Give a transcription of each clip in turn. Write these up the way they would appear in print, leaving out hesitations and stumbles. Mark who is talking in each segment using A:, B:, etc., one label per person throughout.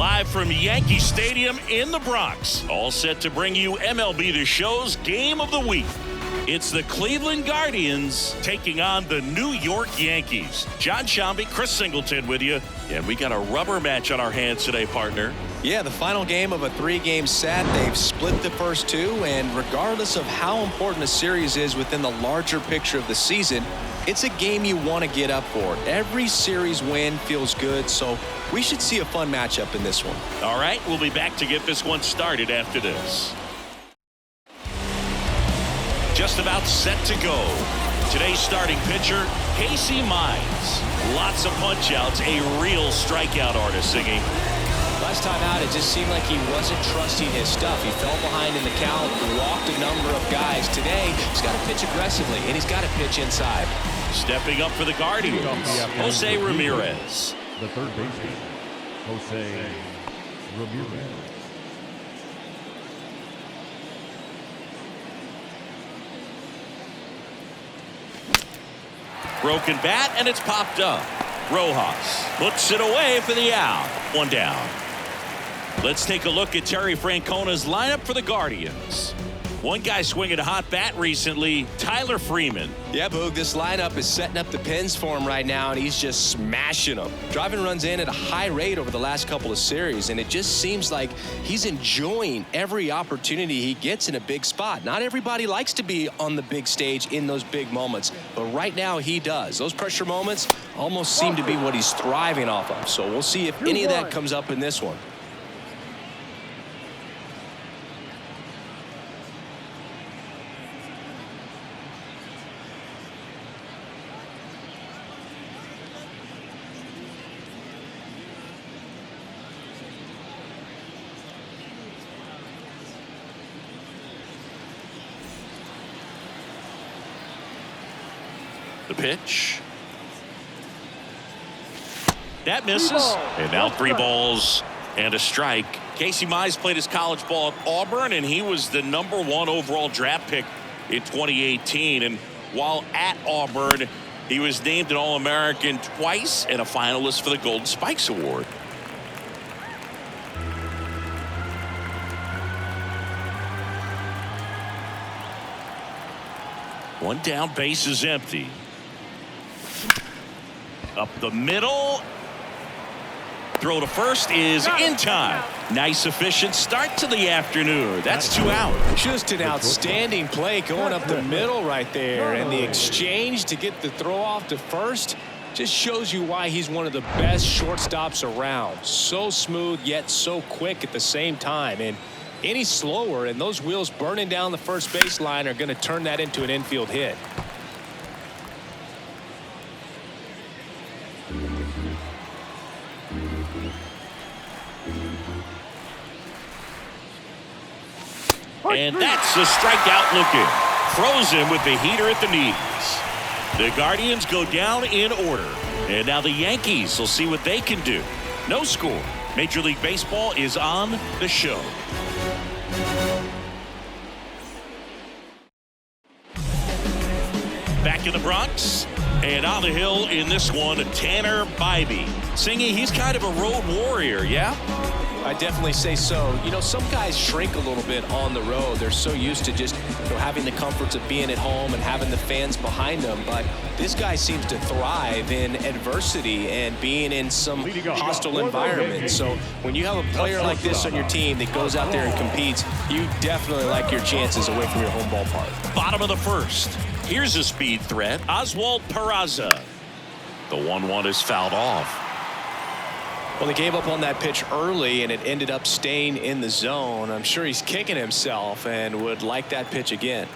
A: Live from Yankee Stadium in the Bronx. All set to bring you MLB The Show's Game of the Week. It's the Cleveland Guardians taking on the New York Yankees. John Shambi, Chris Singleton with you. And we got a rubber match on our hands today, partner.
B: Yeah, the final game of a 3-game set. They've split the first two, and regardless of how important a series is within the larger picture of the season, it's a game you want to get up for. Every series win feels good, so we should see a fun matchup in this one.
A: All right, we'll be back to get this one started after this. Just about set to go. Today's starting pitcher, Casey Mize. Lots of punch-outs, a real strikeout artist singing.
B: Last time out, it just seemed like he wasn't trusting his stuff. He fell behind in the count, walked a number of guys. Today, he's got to pitch aggressively, and he's got to pitch inside.
A: Stepping up for the Guardians, Jose Ramirez.
C: The third baseman, Jose Ramirez.
A: Broken bat, and it's popped up. Rojas puts it away for the out. One down. Let's take a look at Terry Francona's lineup for the Guardians. One guy swinging a hot bat recently, Tyler Freeman.
B: Yeah, Boog, this lineup is setting up the pins for him right now, and he's just smashing them. Driving runs in at a high rate over the last couple of series, and it just seems like he's enjoying every opportunity he gets in a big spot. Not everybody likes to be on the big stage in those big moments, but right now he does. Those pressure moments almost seem to be what he's thriving off of, so we'll see if any of that comes up in this one.
A: The pitch. That misses. And now 3 balls and a strike. Casey Mize played his college ball at Auburn, and he was the #1 overall draft pick in 2018. And while at Auburn, he was named an All-American twice and a finalist for the Golden Spikes Award. One down, base is empty. Up the middle. Throw to first is in time. Nice efficient start to the afternoon. That's 2 out.
B: Just an outstanding play going up the middle right there, and the exchange to get the throw off to first just shows you why he's one of the best shortstops around. So smooth yet so quick at the same time, and any slower and those wheels burning down the first baseline are going to turn that into an infield hit.
A: And that's a strikeout looking. Throws him with the heater at the knees. The Guardians go down in order. And now the Yankees will see what they can do. No score. Major League Baseball is on the show. Back in the Bronx. And on the hill in this one, Tanner Bybee. Singing, he's kind of a road warrior, yeah?
B: I definitely say so. You know, some guys shrink a little bit on the road. They're so used to just having the comforts of being at home and having the fans behind them. But this guy seems to thrive in adversity and being in some hostile environment. So when you have a player like this on your team that goes out there and competes, you definitely like your chances away from your home ballpark.
A: Bottom of the first. Here's a speed threat. Oswald Peraza. The 1-1 is fouled off.
B: Well, they gave up on that pitch early, and it ended up staying in the zone. I'm sure he's kicking himself and would like that pitch again.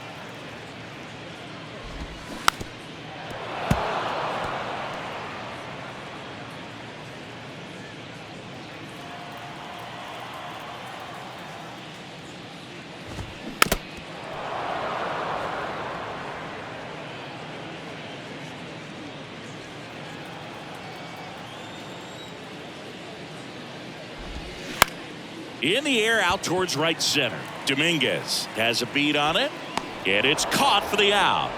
A: In the air out towards right center. Dominguez has a beat on it, and it's caught for the out.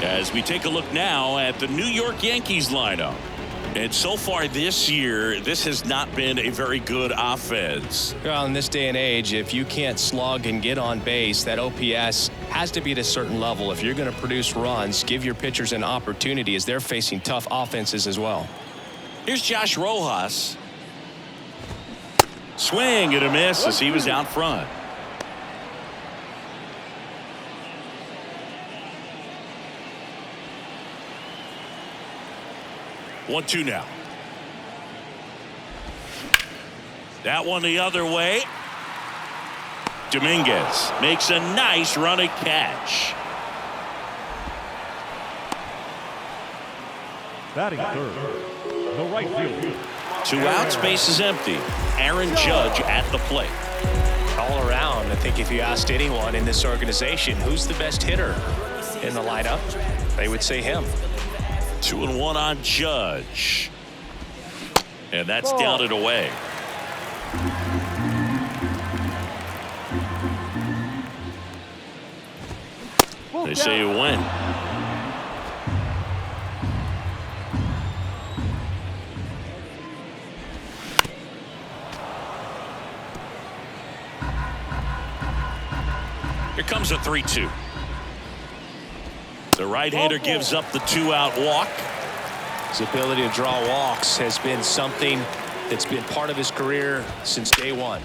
A: As we take a look now at the New York Yankees lineup. And so far this year, this has not been a very good offense.
B: Well, in this day and age, if you can't slug and get on base, that OPS has to be at a certain level. If you're going to produce runs, give your pitchers an opportunity as they're facing tough offenses as well.
A: Here's Josh Rojas. Swing and a miss as he was out front. One, two now. That one the other way. Dominguez makes a nice running catch.
C: Batting third, the right fielder.
A: 2 outs, base is empty. Aaron Judge at the plate.
B: All around, I think if you asked anyone in this organization who's the best hitter in the lineup, they would say him.
A: 2-1 on Judge. And that's down and away. They say you win. Here comes a 3-2. The right-hander gives up the 2-out walk.
B: His ability to draw walks has been something that's been part of his career since day one.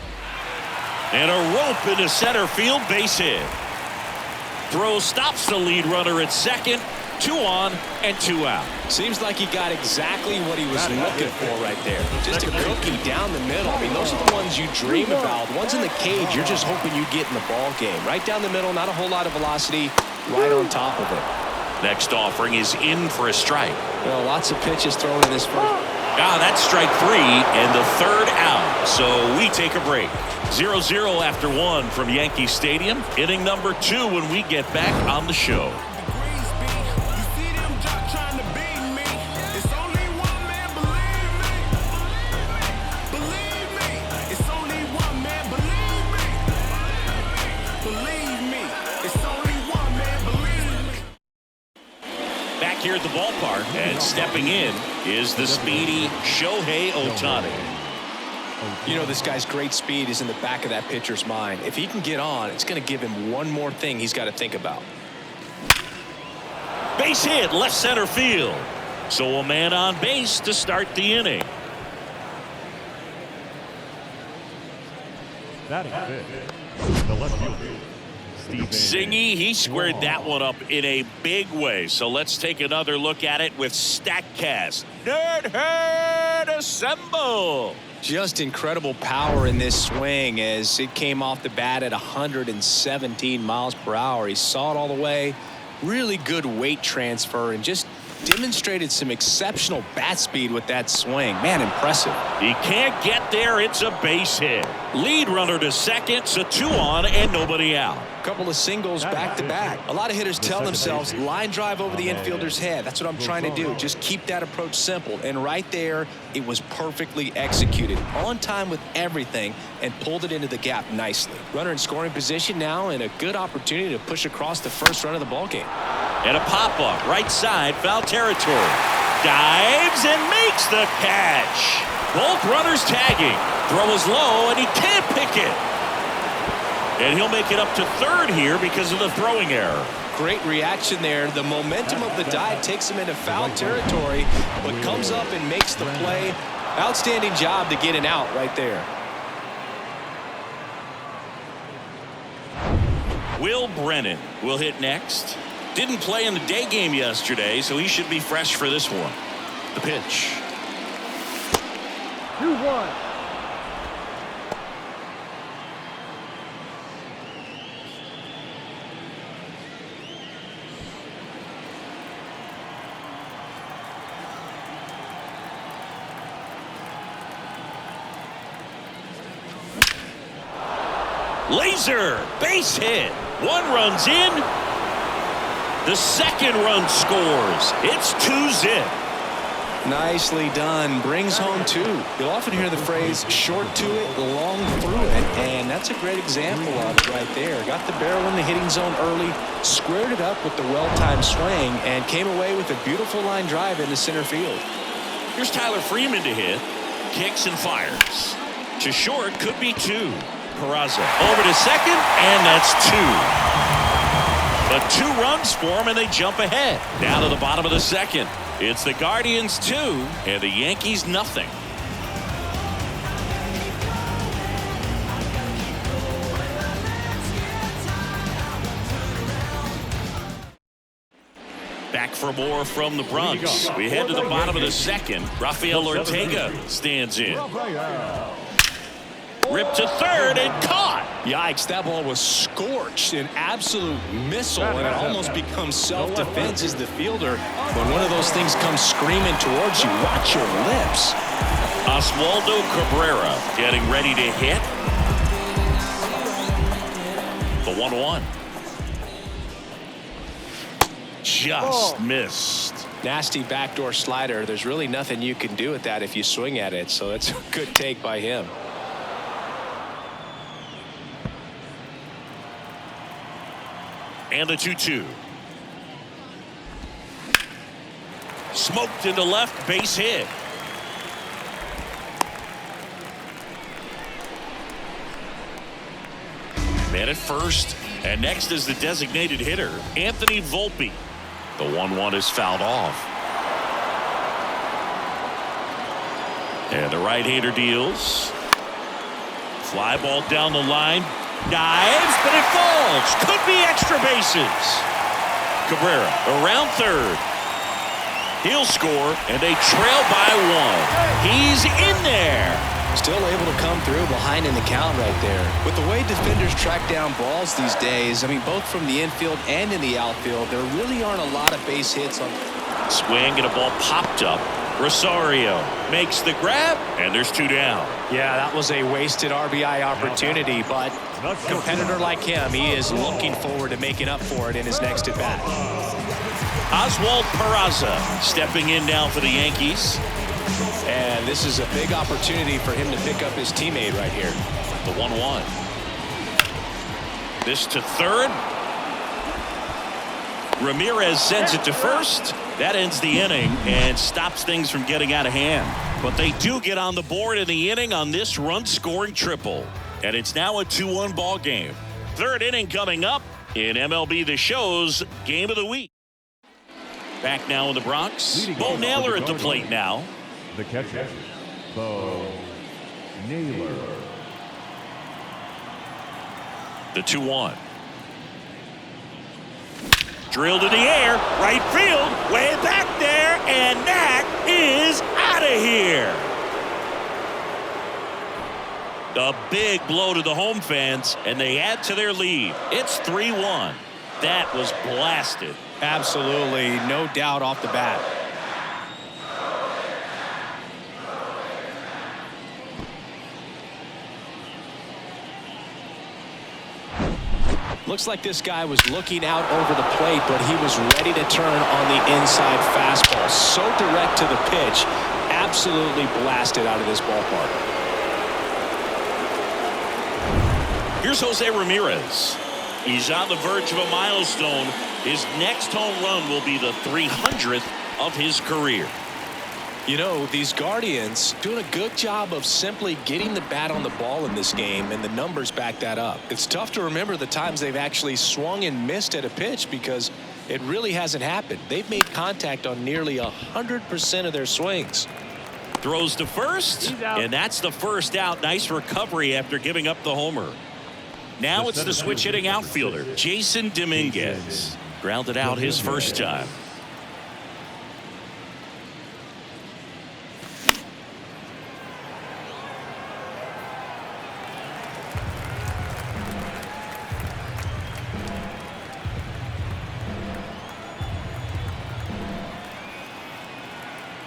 A: And a rope into center field, base hit. Throw stops the lead runner at second. 2 on and 2 out.
B: Seems like he got exactly what he was looking for right there. Just a cookie down the middle. I mean, those are the ones you dream about. The ones in the cage, you're just hoping you get in the ball game. Right down the middle, not a whole lot of velocity, right on top of it.
A: Next offering is in for a strike.
B: Well, lots of pitches thrown in this first.
A: That's strike 3 and the 3rd out. So we take a break. 0-0 after 1 from Yankee Stadium. Inning number 2 when we get back on the show. Here at the ballpark, and stepping in is the speedy Shohei Ohtani.
B: You know, this guy's great speed is in the back of that pitcher's mind. If he can get on, it's going to give him one more thing he's got to think about.
A: Base hit, left center field. So a man on base to start the inning.
C: Batting fifth, the left fielder.
A: Singy, he squared that one up in a big way. So let's take another look at it with StatCast. Nerd Herd assemble.
B: Just incredible power in this swing as it came off the bat at 117 miles per hour. He saw it all the way. Really good weight transfer and just demonstrated some exceptional bat speed with that swing. Man, impressive.
A: He can't get there. It's a base hit. Lead runner to second. So 2 on and nobody out.
B: Couple of singles back to back. A lot of hitters tell themselves line drive over the infielder's head. That's what I'm trying to do. Just keep that approach simple. And right there, it was perfectly executed. On time with everything and pulled it into the gap nicely. Runner in scoring position now and a good opportunity to push across the first run of the ballgame.
A: And a pop-up right side, foul territory. Dives and makes the catch. Both runners tagging. Throw is low and he can't pick it. And he'll make it up to third here because of the throwing error.
B: Great reaction there. The momentum of the dive takes him into foul territory, but comes up and makes the play. Outstanding job to get an out right there.
A: Will Brennan will hit next. Didn't play in the day game yesterday, so he should be fresh for this one. The pitch.
D: 2-1.
A: Laser base hit. 1 runs in. The second run scores. It's 2-zip.
B: Nicely done. Brings home 2. You'll often hear the phrase short to it, long through it, and that's a great example of it right there. Got the barrel in the hitting zone early, squared it up with the well-timed swing, and came away with a beautiful line drive into center field.
A: Here's Tyler Freeman to hit. Kicks and fires. To short, could be 2. Peraza over to second, and that's 2. But 2 runs for him, and they jump ahead. Down to the bottom of the second. It's the Guardians 2, and the Yankees nothing. Back for more from the Bronx. We head to the bottom of the second. Rafael Ortega stands in. Ripped to third and caught.
B: Yikes, that ball was scorched, an absolute missile, and it almost becomes self-defense as the fielder. When one of those things comes screaming towards you, watch your lips.
A: Oswaldo Cabrera getting ready to hit. The 1-1. Just missed.
B: Nasty backdoor slider. There's really nothing you can do with that if you swing at it, so it's a good take by him.
A: And the 2-2. Smoked into left, base hit. Man at first, and next is the designated hitter, Anthony Volpe. The 1-1 is fouled off. And the right-hander deals. Fly ball down the line. Dives, but it falls. Could be extra bases. Cabrera around third. He'll score, and they trail by 1. He's in there.
B: Still able to come through behind in the count right there. With the way defenders track down balls these days, I mean, both from the infield and in the outfield, there really aren't a lot of base hits on.
A: Swing and a ball popped up. Rosario makes the grab, and there's 2 down.
B: Yeah, that was a wasted RBI opportunity, but a competitor like him, he is looking forward to making up for it in his next at-bat.
A: Oswald Peraza stepping in now for the Yankees.
B: And this is a big opportunity for him to pick up his teammate right here.
A: The 1-1. This to third. Ramirez sends it to first. That ends the inning and stops things from getting out of hand. But they do get on the board in the inning on this run-scoring triple. And it's now a 2-1 ball game. Third inning coming up in MLB The Show's Game of the Week. Back now in the Bronx. Bo Naylor at the plate now.
C: The catcher, Bo Naylor.
A: The 2-1. Drilled to the air, right field, way back there, and that is out of here. A big blow to the home fans, and they add to their lead. It's 3-1. That was blasted.
B: Absolutely, no doubt off the bat. Looks like this guy was looking out over the plate, but he was ready to turn on the inside fastball. So direct to the pitch, absolutely blasted out of this ballpark.
A: Here's Jose Ramirez. He's on the verge of a milestone. His next home run will be the 300th of his career.
B: You know, these Guardians doing a good job of simply getting the bat on the ball in this game, and the numbers back that up. It's tough to remember the times they've actually swung and missed at a pitch because it really hasn't happened. They've made contact on nearly 100% of their swings.
A: Throws to first, and that's the first out. Nice recovery after giving up the homer. Now it's the switch hitting outfielder, Jason Dominguez. Grounded out his first time.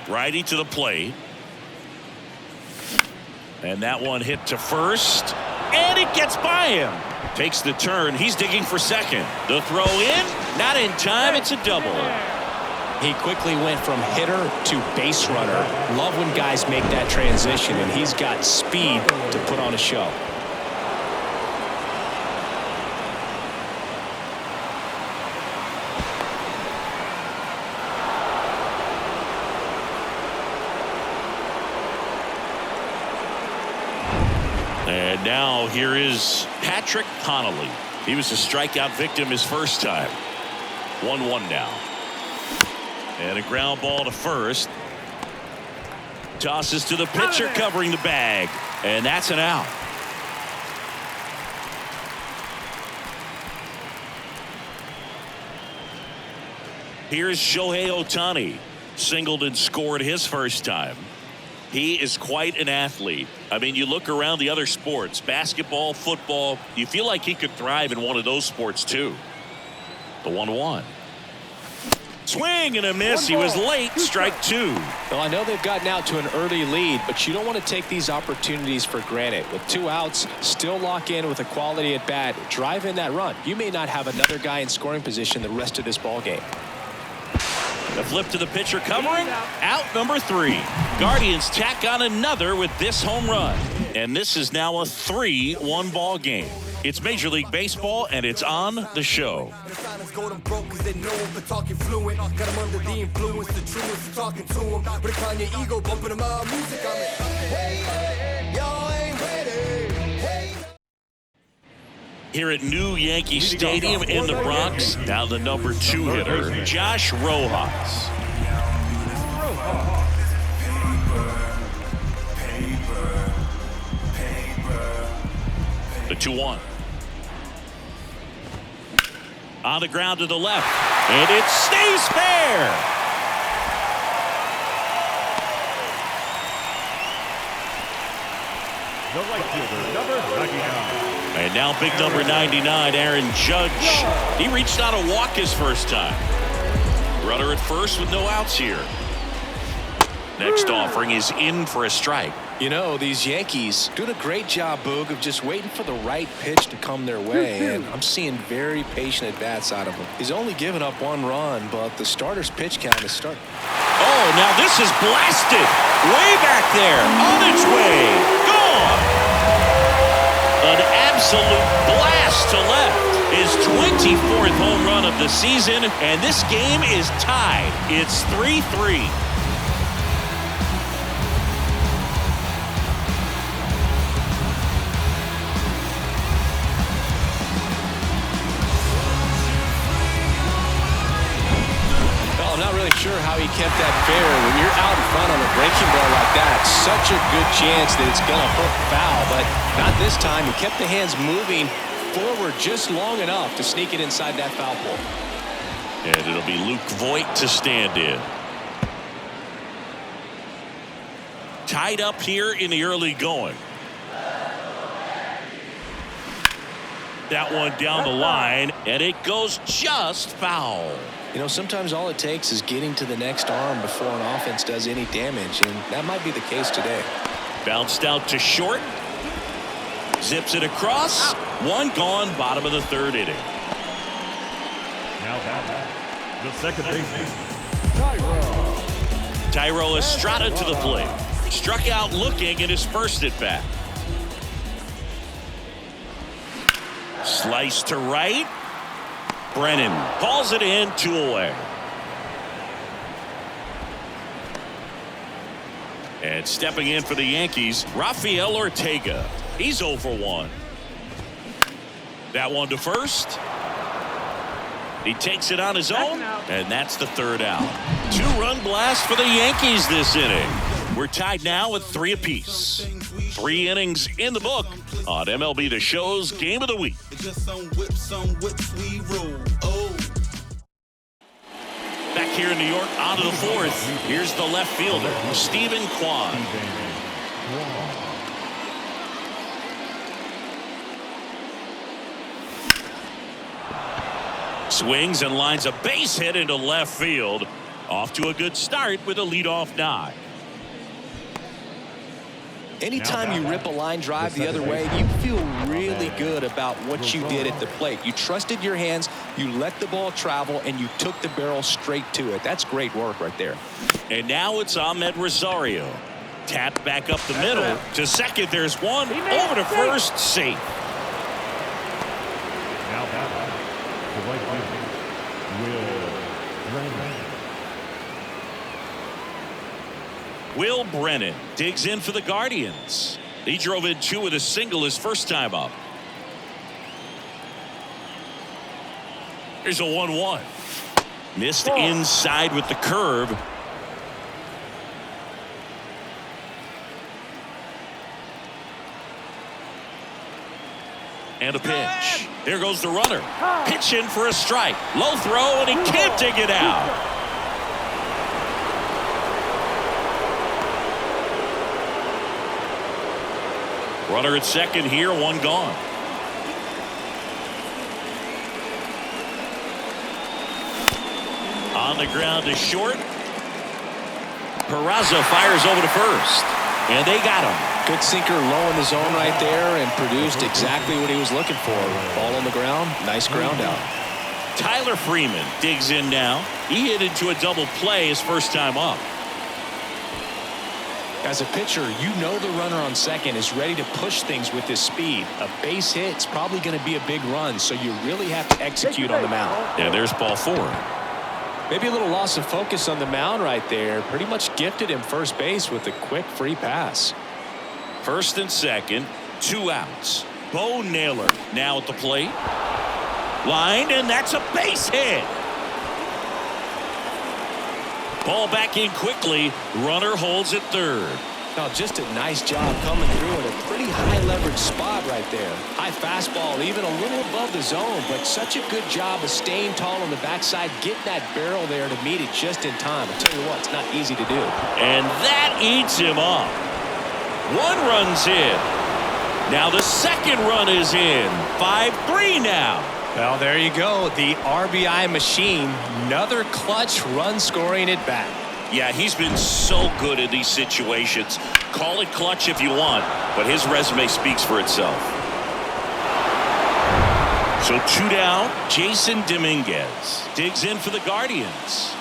A: Righty to the plate. And that one hit to first. And it gets by him. Takes the turn. He's digging for second. The throw in. Not in time. It's a double.
B: He quickly went from hitter to base runner. Love when guys make that transition, and he's got speed to put on a show.
A: now here is Patrick Connolly. He was a strikeout victim his first time. 1-1 now. And a ground ball to first. Tosses to the pitcher covering the bag. And that's an out. Here's Shohei Ohtani. Singled and scored his first time. He is quite an athlete. I mean, you look around the other sports, basketball, football, you feel like he could thrive in one of those sports too. The 1-1. Swing and a miss. He was late. Strike two.
B: Well, I know they've gotten out to an early lead, but you don't want to take these opportunities for granted. With 2 outs, still lock in with a quality at bat. Drive in that run. You may not have another guy in scoring position the rest of this ball game.
A: The flip to the pitcher covering. Out number 3. Guardians tack on another with this home run. And this is now a 3-1 ball game. It's Major League Baseball, and it's on the show. Here at New Yankee Stadium in the Bronx, now the number 2 hitter, Josh Rojas. The 2-1. On the ground to the left, and it stays fair.
C: The right fielder, number 99.
A: And now big number 99, Aaron Judge. He reached out a walk his first time. Runner at first with no outs here. Next offering is in for a strike.
B: You know, these Yankees doing a great job, Boog, of just waiting for the right pitch to come their way, and I'm seeing very patient at-bats out of him. He's only given up 1 run, but the starter's pitch count is starting.
A: Oh, now this is blasted. Way back there. On its way. Gone. An absolute blast to left. His 24th home run of the season, and this game is tied. It's 3-3.
B: Sure how he kept that fair. When you're out in front on a breaking ball like that, such a good chance that it's going to hook foul, but not this time. He kept the hands moving forward just long enough to sneak it inside that foul pole.
A: And it'll be Luke Voit to stand in. Tied up here in the early going. That one down the line, and it goes just foul.
B: You know, sometimes all it takes is getting to the next arm before an offense does any damage, and that might be the case today.
A: Bounced out to short. Zips it across. 1 gone, bottom of the 3rd inning.
C: Now the second baseman,
A: Thairo Estrada to the plate. Struck out looking at his first at bat. Slice to right. Brennan calls it in, 2 away. And stepping in for the Yankees, Rafael Ortega. He's 0 for 1. That one to first. He takes it on his own, and that's the 3rd out. 2-run blast for the Yankees this inning. We're tied now with 3 apiece. 3 innings in the book on MLB The Show's Game of the Week. Back here in New York, on to the 4th. Here's the left fielder, Stephen Kwan. Swings and lines a base hit into left field. Off to a good start with a leadoff knock.
B: Anytime you rip a line drive the other way, you feel really good about what you did at the plate. You trusted your hands, you let the ball travel, and you took the barrel straight to it. That's great work right there.
A: And now it's Ahmed Rosario. Tapped back up the middle. To second, there's one. Over to first, safe.
C: Now the right fielder, Will Brennan.
A: Will Brennan digs in for the Guardians. He drove in 2 with a single his first time up. Here's a 1-1. Missed inside with the curve. And a pitch. There goes the runner. Pitch in for a strike. Low throw, and he can't dig it out. Runner at second here, 1 gone. On the ground to short. Peraza fires over to first. And they got him.
B: Good sinker low in the zone right there and produced exactly what he was looking for. Ball on the ground. Nice ground out.
A: Tyler Freeman digs in now. He hit into a double play his first time up.
B: As a pitcher, you know the runner on second is ready to push things with his speed. A base hit's probably going to be a big run, so you really have to execute on the mound.
A: And there's ball 4.
B: Maybe a little loss of focus on the mound right there. Pretty much gifted him first base with a quick free pass.
A: First and second, 2 outs. Bo Naylor now at the plate. Line, and that's a base hit. Ball back in quickly. Runner holds at third.
B: Oh, just a nice job coming through in a pretty high leverage spot right there. High fastball, even a little above the zone, but such a good job of staying tall on the backside, getting that barrel there to meet it just in time. I'll tell you what, it's not easy to do.
A: And that eats him up. 1 run's in. Now the second run is in. 5-3 now.
B: Well, there you go. The RBI machine. Another clutch run scoring at bat.
A: Yeah, he's been so good in these situations. Call it clutch if you want, but his resume speaks for itself. So 2 down. Jason Dominguez digs in for the Guardians.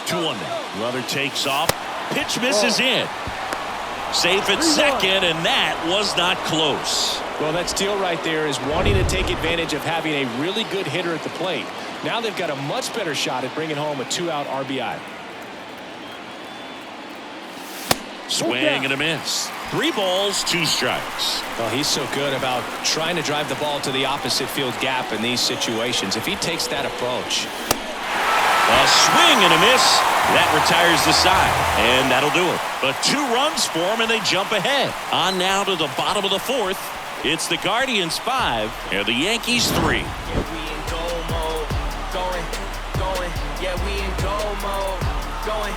A: 2-1 now. Runner takes off. Pitch misses in. Safe at second, and that was not close.
B: Well, that steal right there is wanting to take advantage of having a really good hitter at the plate. Now they've got a much better shot at bringing home a 2-out RBI.
A: Swing and a miss. 3 balls, 2 strikes.
B: Well, he's so good about trying to drive the ball to the opposite field gap in these situations. If he takes that approach.
A: A swing and a miss. That retires the side, and that'll do it. But 2 runs for him, and they jump ahead. On now to the bottom of the 4th. It's the Guardians 5 and the Yankees 3.
D: Yeah, we in goal mode. Going. Yeah, we in goal mode. Going.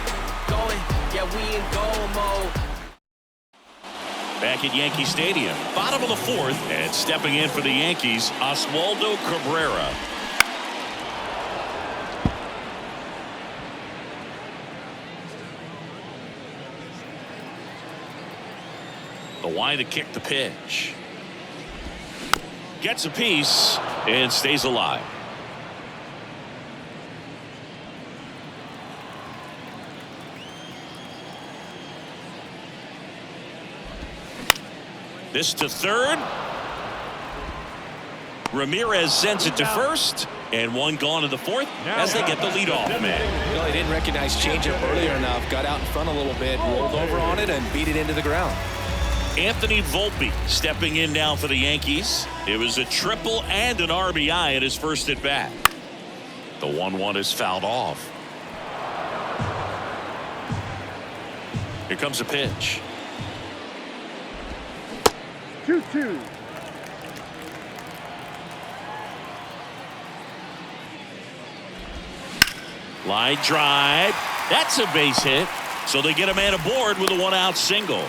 D: Yeah, we in goal mode.
A: Back at Yankee Stadium, bottom of the 4th, and stepping in for the Yankees, Oswaldo Cabrera. The line to kick the pitch. Gets a piece and stays alive. This to third. Ramirez sends it to first, and 1 gone in the 4th as they get the leadoff man.
B: Well, he didn't recognize changeup earlier enough, got out in front a little bit, rolled over on it, and beat it into the ground.
A: Anthony Volpe stepping in now for the Yankees. It was a triple and an RBI at his first at bat. The 1-1 is fouled off. Here comes a pitch.
C: 2-2.
A: Line drive. That's a base hit. So they get a man aboard with a 1-out single.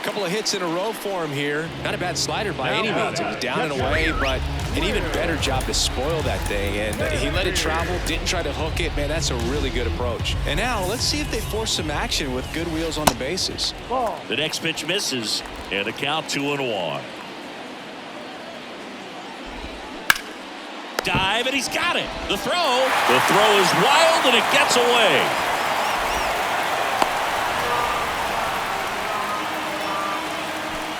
B: Couple of hits in a row for him here. Not a bad slider by any means. It was down and away, but an even better job to spoil that thing. And he let it travel, didn't try to hook it. Man, that's a really good approach. And now let's see if they force some action with good wheels on the bases.
A: The next pitch misses, and the count 2-1. Dive, and he's got it. The throw is wild, and it gets away.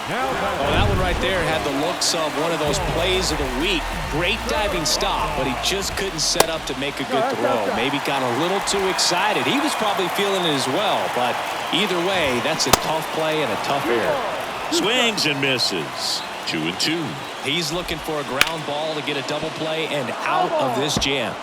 C: Now
B: Oh, that one right there had the looks of one of those plays of the week. Great diving stop, but he just couldn't set up to make a good throw. Maybe got a little too excited. He was probably feeling it as well, but either way, that's a tough play and a tough error.
A: Swings and misses. 2-2.
B: He's looking for a ground ball to get a double play and out of this jam.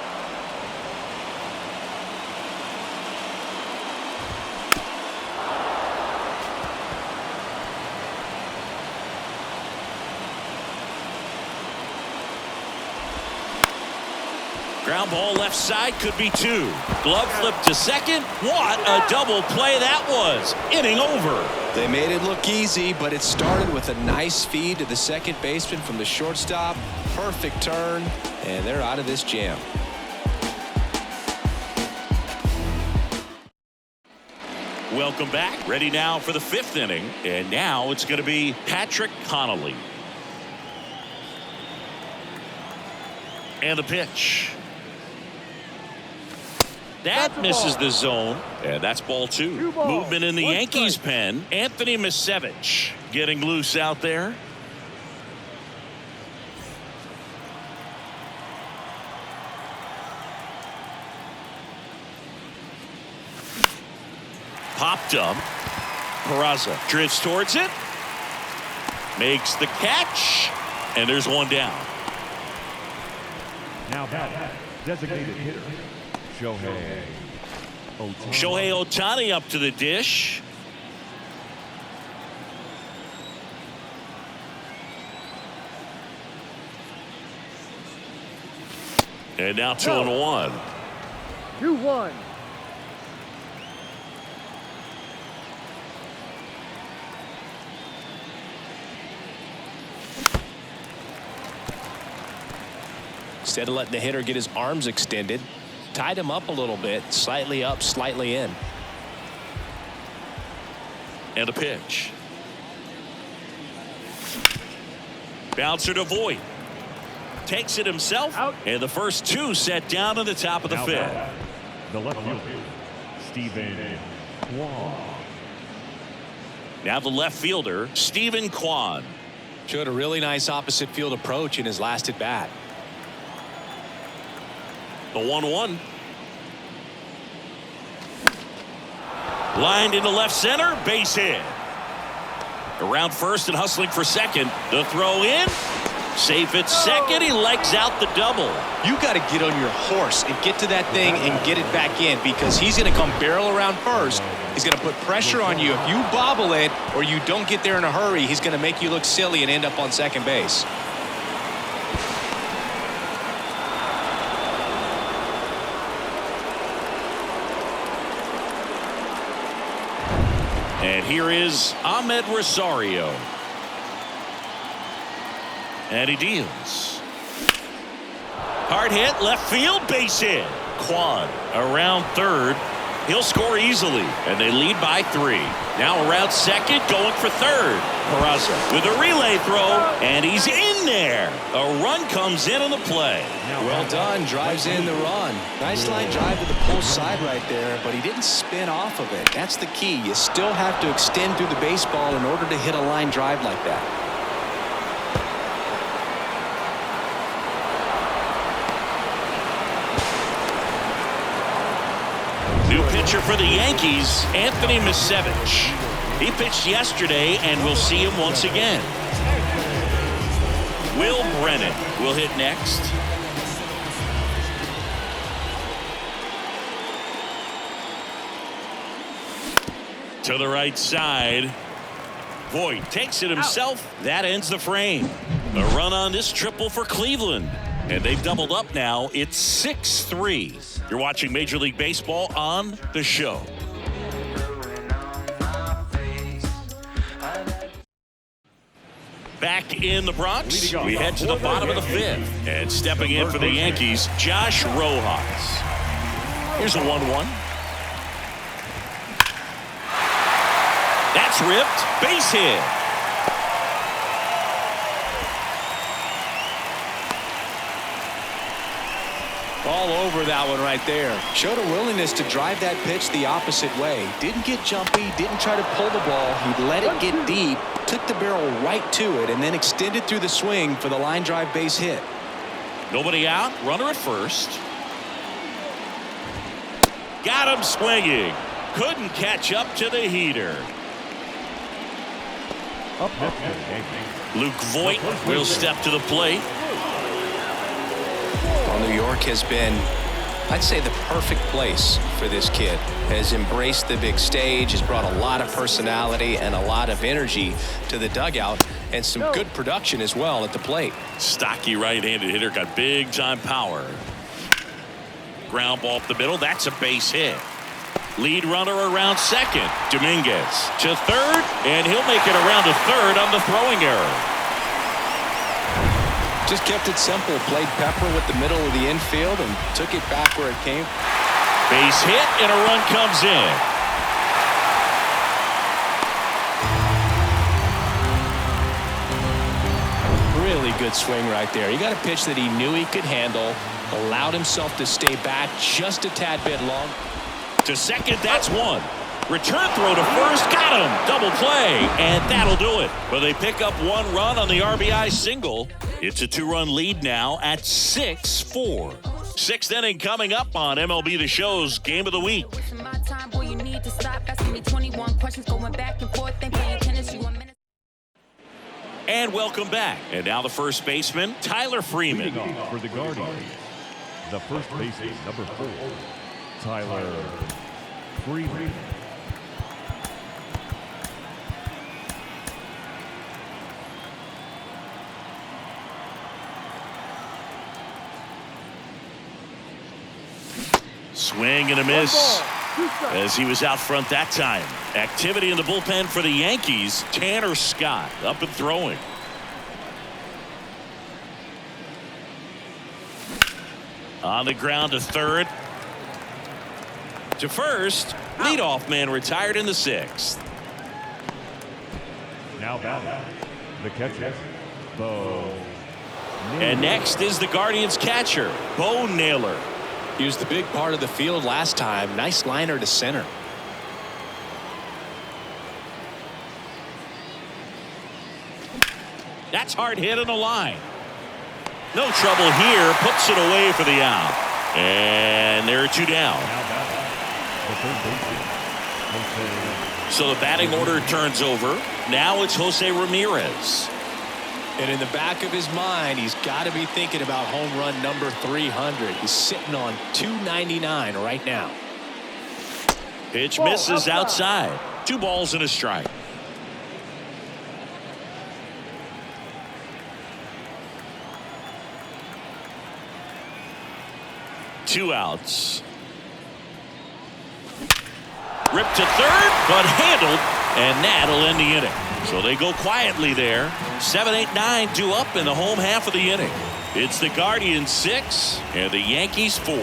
A: Ground ball left side, could be 2. Glove flip to second. What a double play that was. Inning over.
B: They made it look easy, but it started with a nice feed to the second baseman from the shortstop. Perfect turn, and they're out of this jam.
A: Welcome back. Ready now for the 5th inning. And now it's going to be Patrick Connolly. And the pitch. That misses the zone. And that's ball 2. Movement in the Yankees pen. Anthony Misevich getting loose out there. Popped up. Peraza drifts towards it. Makes the catch. And there's one down.
C: Now batting, designated hitter, Shohei Ohtani.
A: Shohei Ohtani up to the dish. And now 2-1.
E: 2-1.
B: Instead of letting the hitter get his arms extended, tied him up a little bit, slightly up, slightly in.
A: And a pitch. Bouncer to Voit. Takes it himself.
E: Out.
A: And the first 2 set down in the top of the
C: Now
A: 5th.
C: batting, the left fielder, Stephen Kwan.
A: Now the left fielder, Stephen Kwan.
B: Showed a really nice opposite field approach in his last at bat.
A: The 1-1. Lined into left center, base hit. Around first and hustling for second. The throw in. Safe at second. He legs out the double.
B: You got to get on your horse and get to that thing and get it back in, because he's going to come barrel around first. He's going to put pressure on you. If you bobble it or you don't get there in a hurry, he's going to make you look silly and end up on second base.
A: And here is Ahmed Rosario. And he deals. Hard hit, left field, base hit. Kwan around third. He'll score easily, and they lead by 3. Now around second, going for third. Peraza with a relay throw, and he's in there. A run comes in on the play.
B: Well done. Drives in the run. Nice line drive to the pull side right there, but he didn't spin off of it. That's the key. You still have to extend through the baseball in order to hit a line drive like that.
A: New pitcher for the Yankees, Anthony Misevich. He pitched yesterday, and we'll see him once again. Will Brennan will hit next. To the right side. Voit takes it himself. That ends the frame. A run on this triple for Cleveland. And they've doubled up now. It's 6-3. You're watching Major League Baseball on The Show. Back in the Bronx, we head to the bottom of the 5th. And stepping in for the Yankees, Josh Rojas. Here's a 1-1. That's ripped. Base hit.
B: All over that one right there. Showed a willingness to drive that pitch the opposite way. Didn't get jumpy, didn't try to pull the ball. He let it get deep took the barrel right to it and then extended through the swing for the line drive base hit.
A: Nobody out. Runner at first. Got him swinging. Couldn't catch up to the heater.
C: Up next, the Yankees.
A: Luke Voigt will step to the plate.
B: Well, New York has been, I'd say, the perfect place for this kid. Has embraced the big stage, has brought a lot of personality and a lot of energy to the dugout, and some good production as well at the plate.
A: Stocky right-handed hitter, got big-time power. Ground ball up the middle. That's a base hit. Lead runner around second. Dominguez to third, and he'll make it around to third on the throwing error.
B: Just kept it simple. Played pepper with the middle of the infield and took it back where it came.
A: Base hit, and a run comes in.
B: Really good swing right there. He got a pitch that he knew he could handle, allowed himself to stay back just a tad bit long.
A: To second, that's one. Return throw to first, got him. Double play, and that'll do it. But they pick up one run on the RBI single. It's a 2-run lead now at 6-4. Sixth inning coming up on MLB The Show's Game of the Week. And welcome back. And now the first baseman, Tyler Freeman.
C: Leading off for the Guardians, the first baseman, number 4, Tyler Freeman.
A: Swing and a miss as he was out front that time. Activity in the bullpen for the Yankees. Tanner Scott up and throwing. On the ground to third. To first. Leadoff man retired in the 6th.
C: Now batting, the catcher, Bo.
A: And next is the Guardians catcher, Bo Naylor.
B: He was the big part of the field last time. Nice liner to center.
A: That's hard hit on the line. No trouble here. Puts it away for the out. And there are 2 down.
C: Now batting, the third baseman, Jose.
A: So the batting order turns over. Now it's Jose Ramirez.
B: And in the back of his mind, he's got to be thinking about home run number 300. He's sitting on 299 right now.
A: Pitch misses outside. 2 balls and a strike. Two outs. Ripped to third, but handled, and that'll end the inning. So they go quietly there. 7, 8, 9 due up in the home half of the inning. It's the Guardians 6 and the Yankees 4.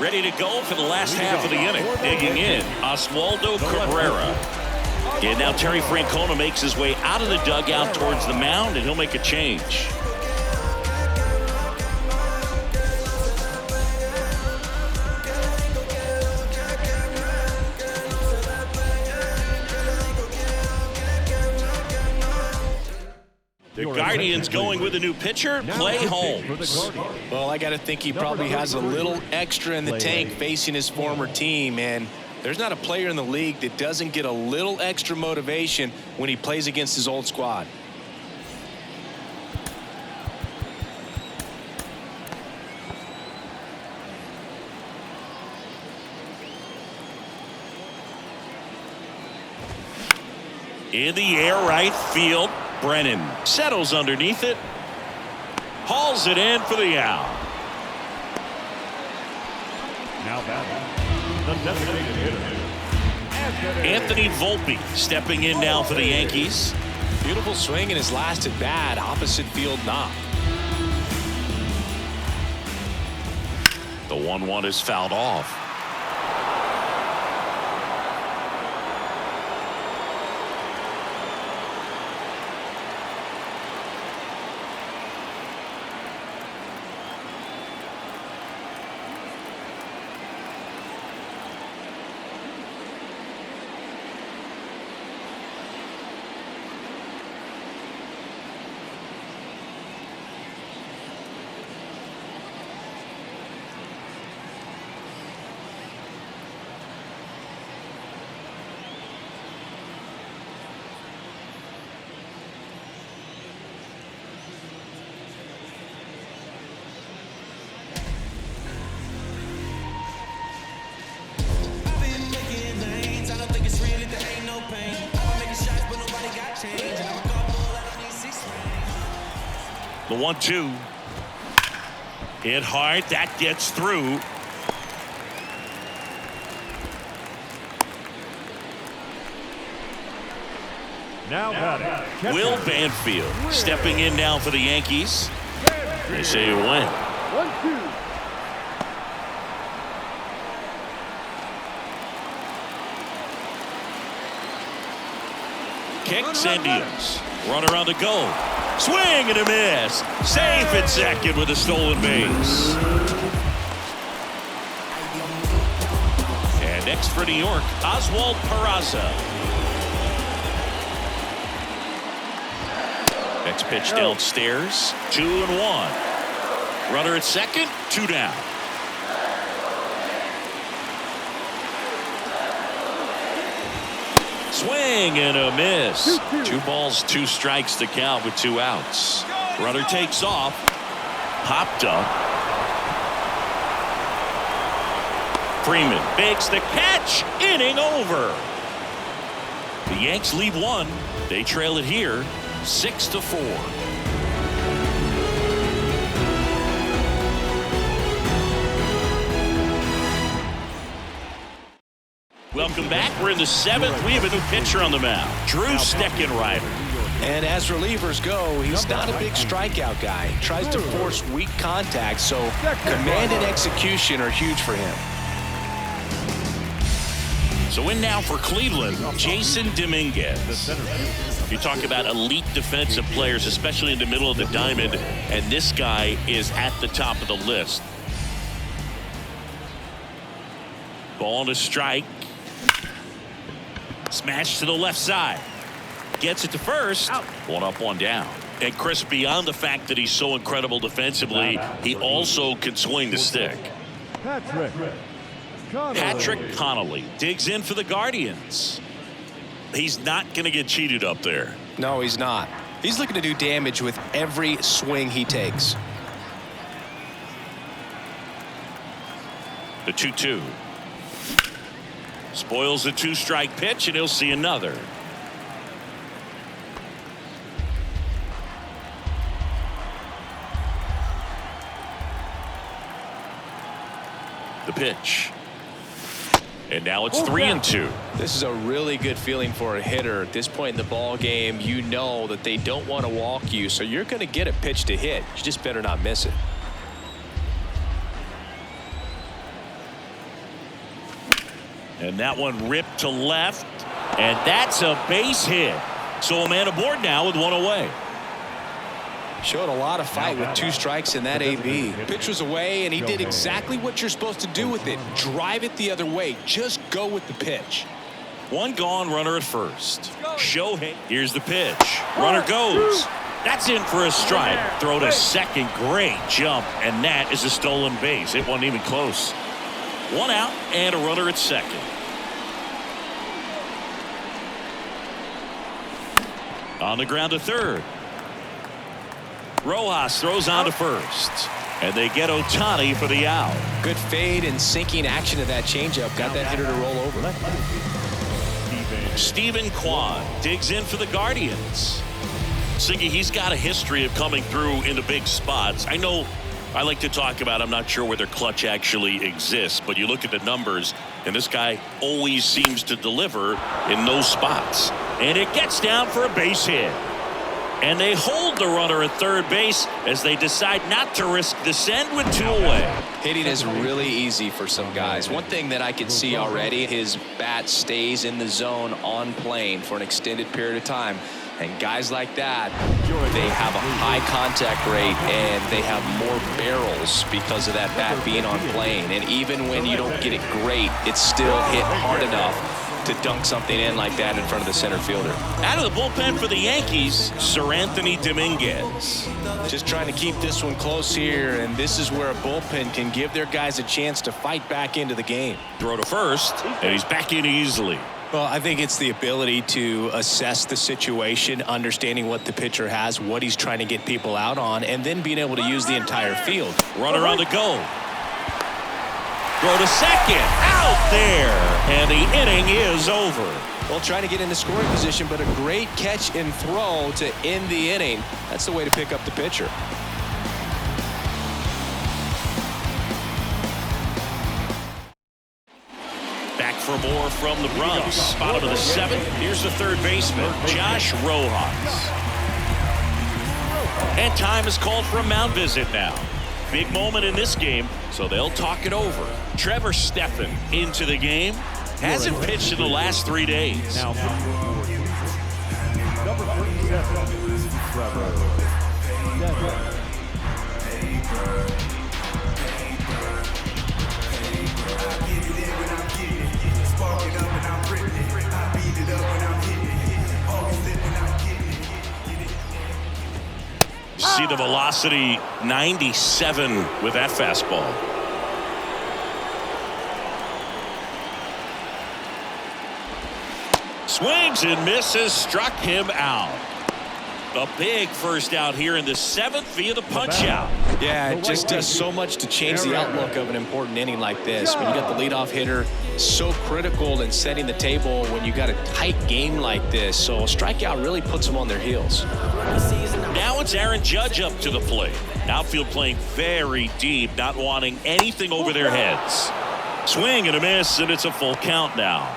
A: Ready to go for the last half of the inning. Digging in, Oswaldo Cabrera. And now Terry Francona makes his way out of the dugout towards the mound, and he'll make a change. The Guardians going with a new pitcher, Clay Holmes.
B: Well, I got to think he probably has a little extra in the tank facing his former team, and there's not a player in the league that doesn't get a little extra motivation when he plays against his old squad.
A: In the air, right field. Brennan settles underneath it. Hauls it in for the out.
C: Now batting, the designated hitter,
A: Anthony Volpe stepping in now for the Yankees.
B: Beautiful swing in his last at bat, opposite field knock.
A: The 1-1 is fouled off. The 1-2. Hit hard. That gets through.
C: Now batting.
A: Will Banfield stepping in now for the Yankees. They say you win.
E: 1-2.
A: Kicks and deals. Runner on the go. Swing and a miss. Safe at second with a stolen base. And next for New York, Oswald Peraza. Next pitch downstairs. 2-1. Runner at second. 2 down. Swing and a miss. 2 balls, 2 strikes to count with 2 outs. Runner takes off. Popped up. Freeman makes the catch. Inning over. The Yanks lead 1. They trail it here 6-4. Welcome back. We're in the 7th. We have a new pitcher on the mound. Drew Steckenrider.
B: And as relievers go, he's not a big strikeout guy. He tries to force weak contact, so command and execution are huge for him.
A: So in now for Cleveland, Jason Dominguez. You talk about elite defensive players, especially in the middle of the diamond, and this guy is at the top of the list. Ball on a strike. Smash to the left side. Gets it to first. 1 up, 1 down. And Chris, beyond the fact that he's so incredible defensively, he also can swing the stick. Patrick Connolly digs in for the Guardians. He's not going to get cheated up there.
B: No, he's not. He's looking to do damage with every swing he takes.
A: The 2-2. Spoils the 2-strike pitch, and he'll see another. The pitch. And now it's 3-2.
B: This is a really good feeling for a hitter at this point in the ball game. You know that they don't want to walk you, so you're going to get a pitch to hit. You just better not miss it.
A: And that one ripped to left, and that's a base hit. So a man aboard now with 1 away.
B: Showed a lot of fight with 2 strikes in that AB. Pitch was away, and he did exactly what you're supposed to do with it. Drive it the other way. Just go with the pitch.
A: 1 gone, runner at first. Shohei. Here's the pitch. Runner goes. That's in for a strike. Throw to second. Great jump, and that is a stolen base. It wasn't even close. 1 out and a runner at second. On the ground to third. Rojas throws on to first. And they get Ohtani for the out.
B: Good fade and sinking action of that changeup. Got that hitter to roll over.
A: Stephen Kwan digs in for the Guardians. Singy, he's got a history of coming through in the big spots. I know I like to talk about, I'm not sure whether clutch actually exists, but you look at the numbers, and this guy always seems to deliver in those spots. And it gets down for a base hit. And they hold the runner at third base as they decide not to risk the send with 2 away.
B: Hitting is really easy for some guys. One thing that I can see already, his bat stays in the zone on plane for an extended period of time. And guys like that, they have a high contact rate and they have more barrels because of that bat being on plane. And even when you don't get it great, it's still hit hard enough to dunk something in like that in front of the center fielder.
A: Out of the bullpen for the Yankees, Sir Anthony Dominguez.
B: Just trying to keep this one close here, and this is where a bullpen can give their guys a chance to fight back into the game.
A: Throw to first, and he's back in easily.
B: Well, I think it's the ability to assess the situation, understanding what the pitcher has, what he's trying to get people out on, and then being able to use the entire field.
A: Runner on the go. Throw to second. Out there. And the inning is over.
B: Well, trying to get into scoring position, but a great catch and throw to end the inning. That's the way to pick up the pitcher.
A: Back for more from the Bronx. Bottom of the 7th. Here's the third baseman, Josh Rojas. And time is called for a mound visit now. Big moment in this game, so they'll talk it over. Trevor Stephan into the game. Hasn't pitched in the last 3 days.
C: Now, number 37, Trevor Stephan.
A: See the velocity, 97 with that fastball. Swings and misses, struck him out. A big first out here in the 7th via the punch out.
B: Yeah, it just does so much to change the outlook of an important inning like this. When you got the leadoff hitter, so critical in setting the table when you got a tight game like this. So a strikeout really puts them on their heels.
A: Now it's Aaron Judge up to the plate. Outfield playing very deep, not wanting anything over their heads. Swing and a miss, and it's a full count now.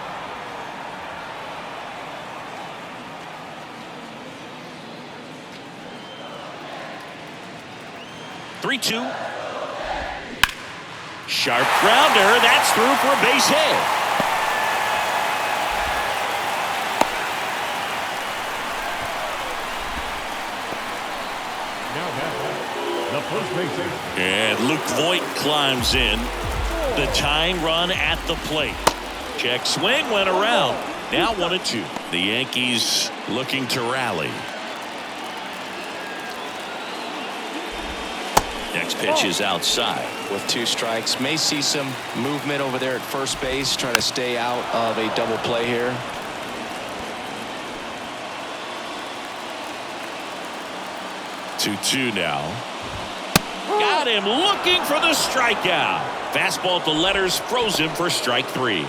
A: Three-two. Sharp grounder. That's through for a base hit.
C: The first baseman.
A: And Luke Voigt climbs in. The tying run at the plate. Check swing went around. Now 1-2. The Yankees looking to rally. Next pitch is outside.
B: With 2 strikes, may see some movement over there at first base, trying to stay out of a double play here.
A: Two now. Got him looking for the strikeout. Fastball at the letters, froze him for strike 3.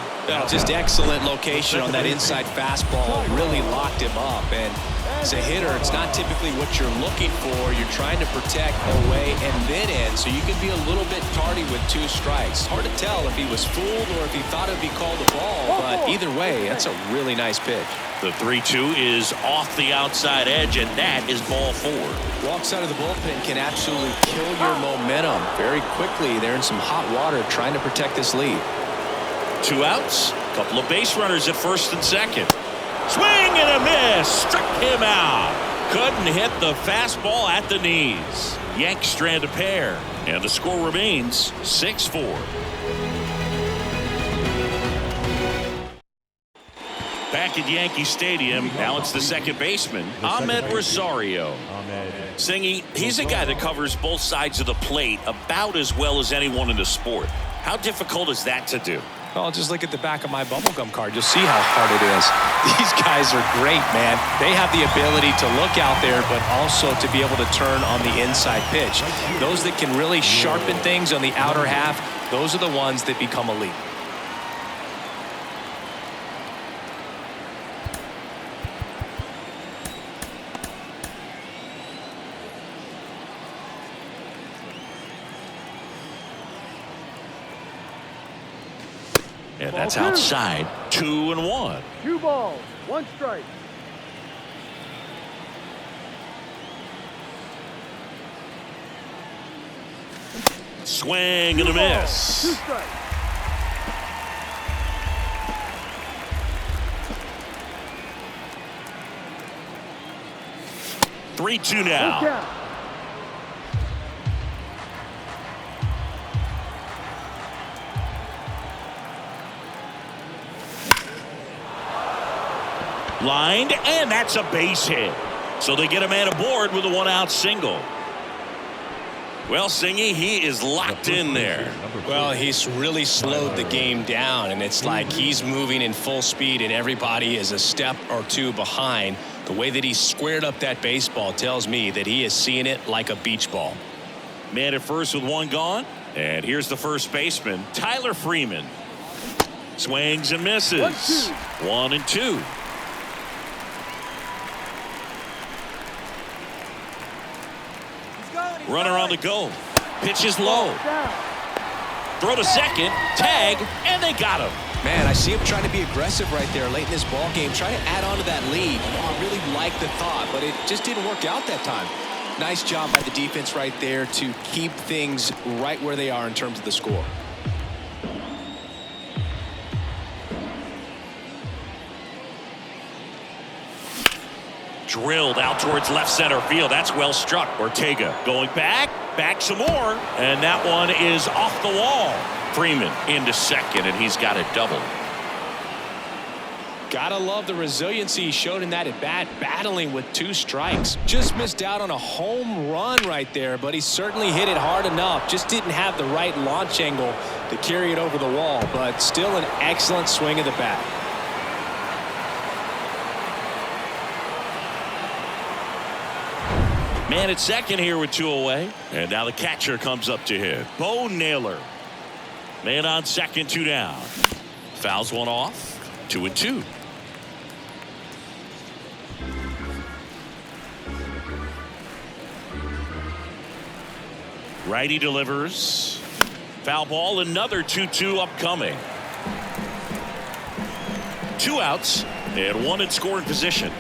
B: Just excellent location on that inside fastball. Really locked him up. And as a hitter, it's not typically what you're looking for. You're trying to protect away and then in, so you can be a little bit tardy with 2 strikes. Hard to tell if he was fooled or if he thought it would be called a ball, but either way, that's a really nice pitch.
A: The 3-2 is off the outside edge, and that is ball 4.
B: Walks out of the bullpen can absolutely kill your momentum very quickly. They're in some hot water trying to protect this lead.
A: 2 outs, couple of base runners at first and second. Swing and a miss, struck him out. Couldn't hit the fastball at the knees. Yanks strand a pair, and the score remains 6-4. Back at Yankee Stadium, now it's the second baseman, Ahmed Rosario. Singy, he's a guy that covers both sides of the plate about as well as anyone in the sport. How difficult is that to do?
B: Oh, just look at the back of my bubblegum card. You'll see how hard it is. These guys are great, man. They have the ability to look out there, but also to be able to turn on the inside pitch. Those that can really sharpen things on the outer half, those are the ones that become elite.
A: And that's outside. 2-1.
E: 2 balls, 1 strike.
A: Swing and a miss.
E: 2 strikes.
A: Three-two now. Lined, and that's a base hit. So they get a man aboard with a 1-out single. Well, Singy, he is locked in there.
B: Well, he's really slowed the game down, and it's like he's moving in full speed, and everybody is a step or 2 behind. The way that he squared up that baseball tells me that he is seeing it like a beach ball.
A: Man at first with 1 gone. And here's the first baseman, Tyler Freeman. Swings and misses. 1-2. Runner on the go. Pitch is low. Throw to second. Tag. And they got him.
B: Man, I see him trying to be aggressive right there late in this ball game, trying to add on to that lead. I really like the thought, but it just didn't work out that time. Nice job by the defense right there to keep things right where they are in terms of the score.
A: Drilled out towards left center field. That's well struck. Ortega going back some more, and that one is off the wall. Freeman into second, and he's got a double.
B: Gotta love the resiliency he showed in that at bat, battling with 2 strikes. Just missed out on a home run right there, but he certainly hit it hard enough. Just didn't have the right launch angle to carry it over the wall, but still an excellent swing of the bat.
A: Man at second here with 2 away. And now the catcher comes up to hit. Bo Naylor. Man on second, 2 down. Fouls one off. 2-2. Righty delivers. Foul ball. Another 2-2 upcoming. 2 outs and 1 in scoring position.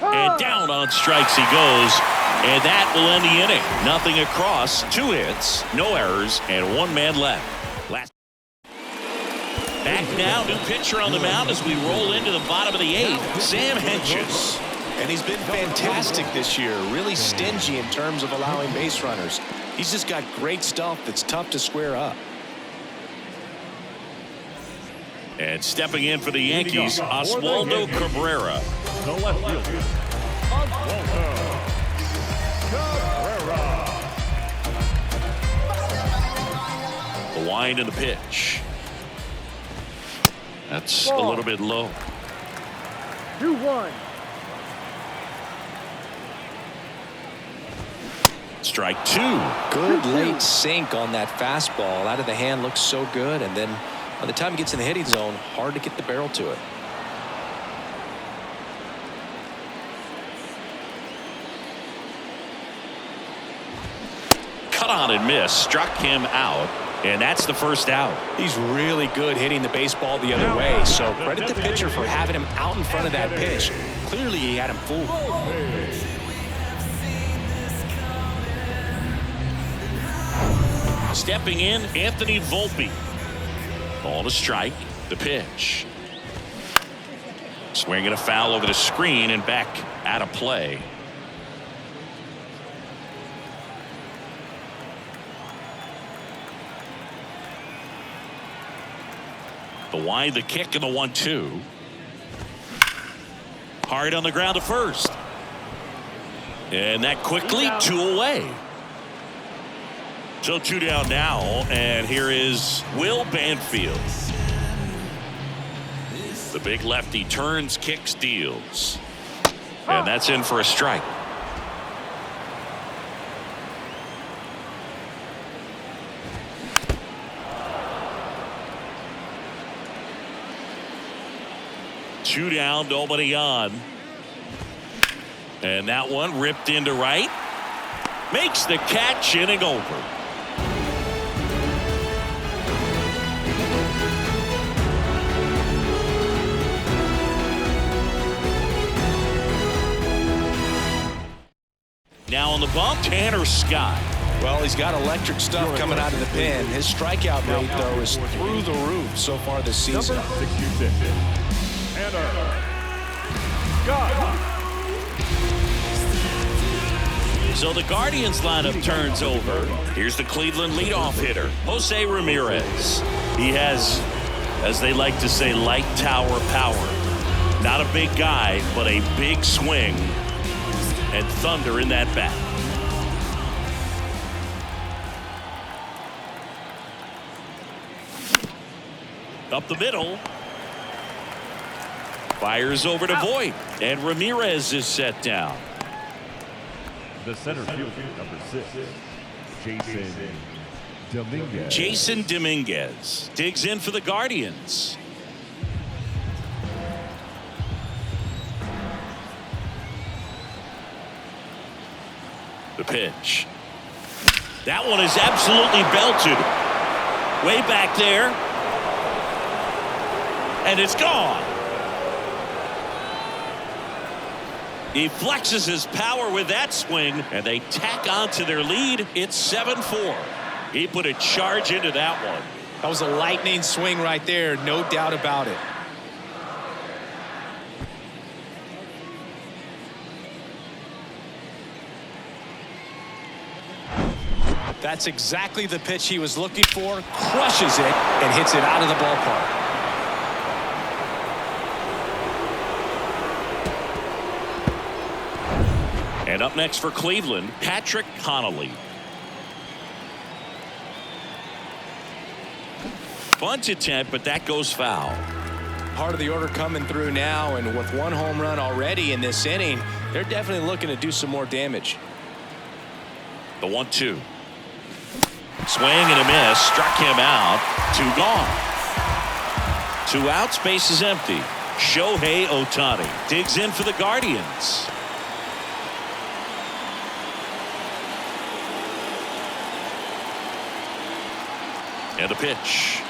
A: And down on strikes he goes, and that will end the inning. Nothing across, 2 hits, no errors, and 1 man left. Back now, new pitcher on the mound as we roll into the bottom of the 8th, Sam Hentges.
B: And he's been fantastic this year, really stingy in terms of allowing base runners. He's just got great stuff that's tough to square up.
A: And stepping in for the Yankees, Oswaldo Cabrera.
C: The left fielder, Oswaldo Cabrera.
A: The wind and the pitch. That's a little bit low.
E: 2-1.
A: Strike 2.
B: Good late sink on that fastball. Out of the hand, looks so good, and then by the time he gets in the hitting zone, hard to get the barrel to it.
A: Cut on and miss. Struck him out. And that's the first out.
B: He's really good hitting the baseball the other way, so credit the pitcher for having him out in front of that pitch. Clearly he had him fooled.
A: Stepping in, Anthony Volpe. Ball to strike. The pitch. Swinging a foul over the screen and back out of play. The wind, the kick, and the 1-2. Hard on the ground to first. And that quickly 2 away. So 2 down now, and here is Will Banfield. The big lefty turns, kicks, deals. And that's in for a strike. Two down, nobody on. And that one ripped into right. Makes the catch, inning over. Now on the bump, Tanner Scott.
B: Well, he's got electric stuff coming out of the pen. His strikeout rate, though, is through the roof so far this season.
C: Number 66, Tanner Scott.
A: So the Guardians lineup turns over. Here's the Cleveland leadoff hitter, Jose Ramirez. He has, as they like to say, light tower power. Not a big guy, but a big swing and thunder in that bat. Up the middle. Fires over to Voit, and Ramirez is set down.
C: The center fielder, number 6, Jason Dominguez.
A: Jason Dominguez digs in for the Guardians. The pitch. That one is absolutely belted. Way back there. And it's gone. He flexes his power with that swing, and they tack on to their lead. It's 7-4. He put a charge into that one.
B: That was a lightning swing right there, no doubt about it. That's exactly the pitch he was looking for. Crushes it and hits it out of the ballpark.
A: And up next for Cleveland, Patrick Connolly. Bunt attempt, but that goes foul.
B: Part of the order coming through now, and with one home run already in this inning, they're definitely looking to do some more damage.
A: The 1-2. Swing and a miss. Struck him out. 2 gone. 2 outs. Base is empty. Shohei Ohtani digs in for the Guardians. And the pitch.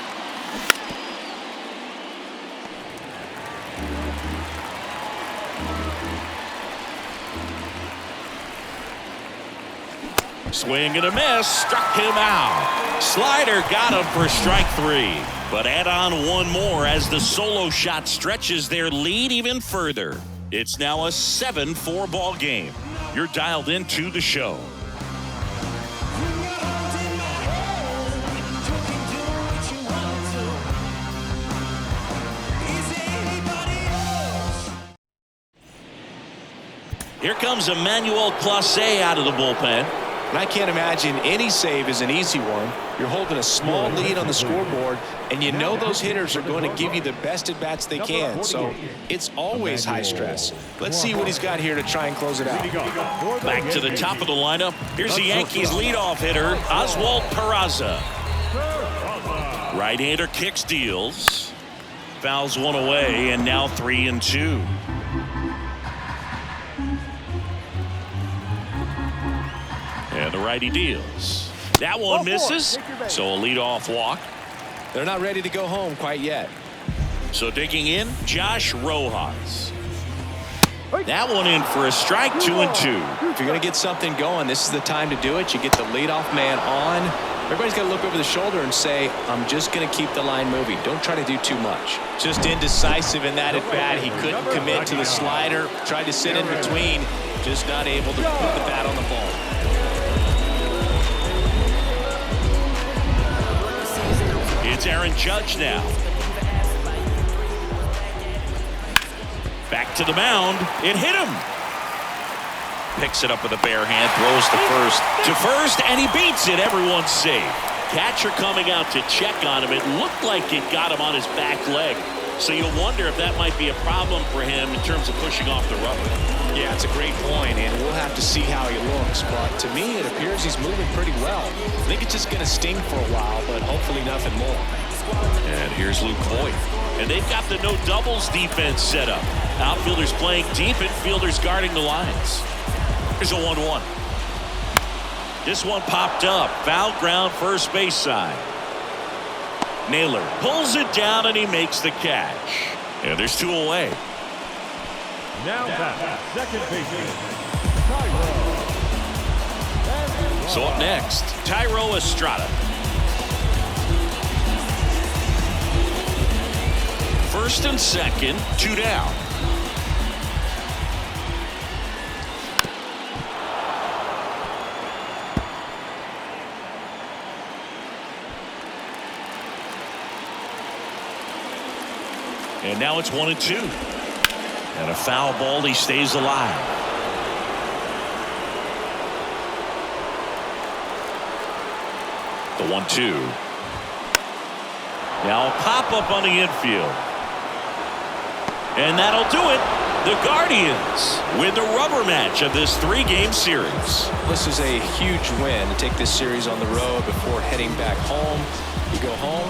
A: Swing and a miss. Struck him out. Slider got him for strike 3. But add on one more as the solo shot stretches their lead even further. It's now a 7-4 ball game. You're dialed into the show. Here comes Emmanuel Clase out of the bullpen.
B: And I can't imagine any save is an easy one. You're holding a small lead on the scoreboard, and you know those hitters are going to give you the best at-bats they can. So it's always high stress. Let's see what he's got here to try and close it out.
A: Back to the top of the lineup. Here's the Yankees leadoff hitter, Oswald Peraza. Right-hander kicks, deals. Fouls one away, and now 3-2. And the righty deals. That one misses. So a leadoff walk.
B: They're not ready to go home quite yet.
A: So digging in, Josh Rojas. That one in for a strike. 2-2.
B: If you're going to get something going, this is the time to do it. You get the leadoff man on. Everybody's got to look over the shoulder and say, I'm just going to keep the line moving. Don't try to do too much. Just indecisive in that at-bat. He couldn't commit to the slider. Tried to sit in between. Just not able to put the bat on the ball.
A: It's Aaron Judge now. Back to the mound. It hit him. Picks it up with a bare hand. Throws to first, and he beats it. Everyone's safe. Catcher coming out to check on him. It looked like it got him on his back leg. So you'll wonder if that might be a problem for him in terms of pushing off the rubber.
B: Yeah, it's a great point, and we'll have to see how he looks. But to me, it appears he's moving pretty well. I think it's just going to sting for a while, but hopefully nothing more.
A: And here's Luke Voigt. And they've got the no doubles defense set up. Outfielders playing deep, infielders guarding the lines. Here's a 1-1. This one popped up. Foul ground, first base side. Naylor pulls it down, and he makes the catch. And there's 2 away.
C: Now back, second baseman, Tyro.
A: So up next, Tyro Estrada. First and second, 2 down. And now it's 1-2. And a foul ball, he stays alive. The 1-2. Now a pop-up on the infield. And that'll do it. The Guardians win the rubber match of this 3-game series.
B: This is a huge win to take this series on the road before heading back home. You go home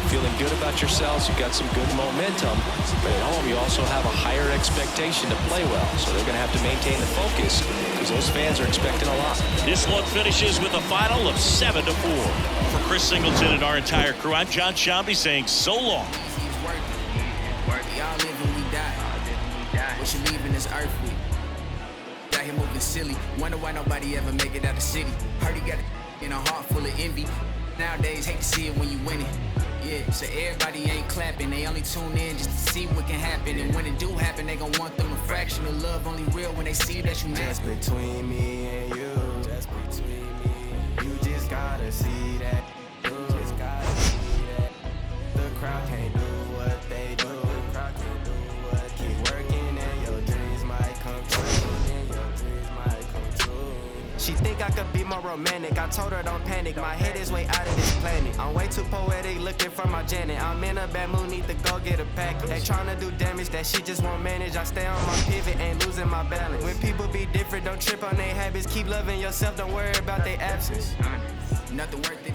B: feeling good about yourselves. You've got some good momentum. But at home, you also have a higher expectation to play well. So they're going to have to maintain the focus because those fans are expecting a lot.
A: This one finishes with a final of 7-4. For Chris Singleton and our entire crew, I'm John Shambi saying so long.
F: Y'all live and we die. What you leaving this earth with? Got him moving silly. Wonder why nobody ever make it out the city. Heard he got a in a heart full of envy. Nowadays, hate to see it when you win it. Yeah, so everybody ain't clapping. They only tune in just to see what can happen. And when it do happen, they gon' want them a fraction of love. Only real when they see that you
G: just between me and you. Just between me. You just gotta see that. You just gotta see that. The crowd can't do what they do. The crowd can't do what. Keep working and your dreams might come true. And your dreams might come true. She think I could be more romantic. I told her don't panic. My head is way out of this planet. I'm way too poetic, looking for my Janet. I'm in a bad mood, need to go get a pack. They tryna do damage that she just won't manage. I stay on my pivot, ain't losing my balance. When people be different, don't trip on their habits. Keep loving yourself, don't worry about their absence.
F: nothing worth it.